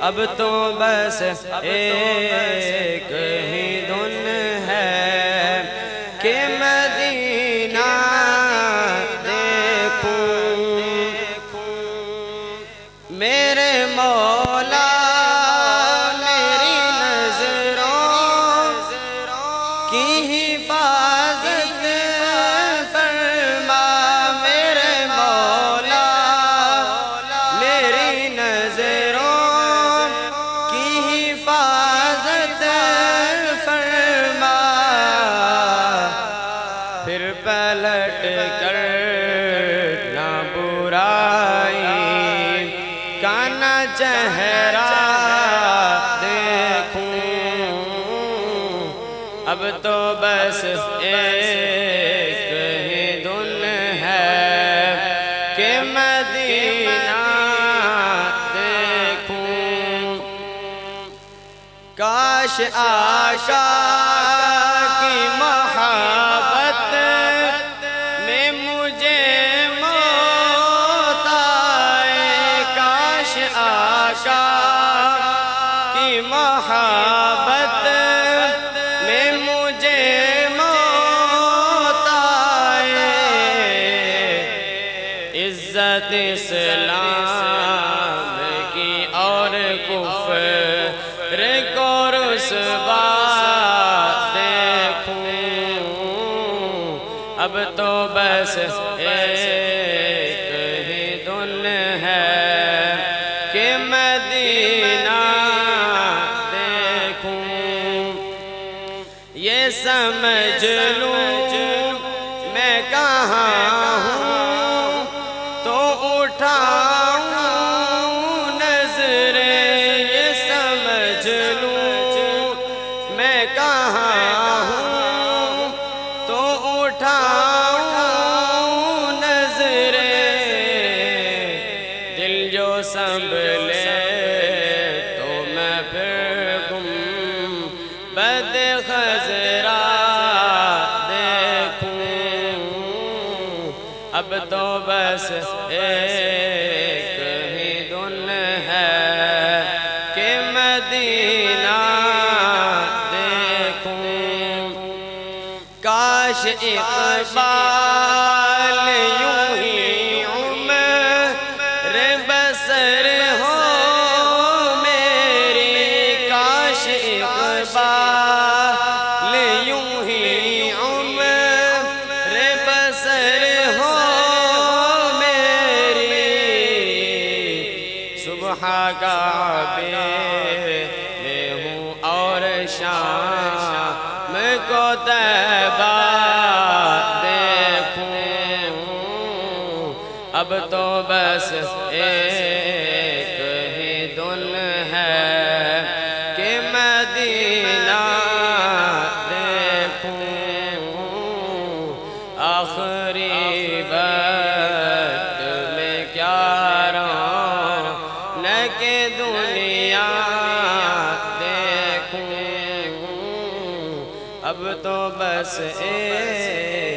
اب تو بس ایک ہی دن ہے کہ مدینہ دیکھوں، میرے مولا میری نظروں کی حفاظت فرما، میرے مولا میری نظروں کی حفاظت فرما، پھر پلٹ کر نہ برائی کا نہ چہرہ دیکھوں، اب تو بس ایک ہی دن ہے کہ مدینہ دیکھوں، کاش آقا کی محبت میں مجھے موت آئے، کاش آقا کی محبت میں مجھے موت آئے، عزت اسلام کی اور کفر کو رسوا دیکھوں، اب تو بس ایک ہی دن ہے کہ مدینہ دیکھوں، یہ سمجھ لوں میں کہاں ہوں تو اٹھاؤں نظریں، یہ سمجھ لوں میں کہاں ہوں تو اٹھاؤں نظریں، دل جو سنبھلے تو میں پھر گنبد خضرا دیکھوں، اب تو بس ایک ہی دن ہے کہ مدینہ دیکھوں، کاش اقبال یوں ہی عمر بسر ہو میری، کاش اقبال یوں ہی عمر بسر ہو میری، صبح کعبے میں ہوں اور شام کو طیبہ دیکھوں، اب تو بس ایک ہی دن ہے کہ مدینہ دیکھوں، آخری وقت میں کیا رونق دنیا دیکھوں، اب تو بس ایک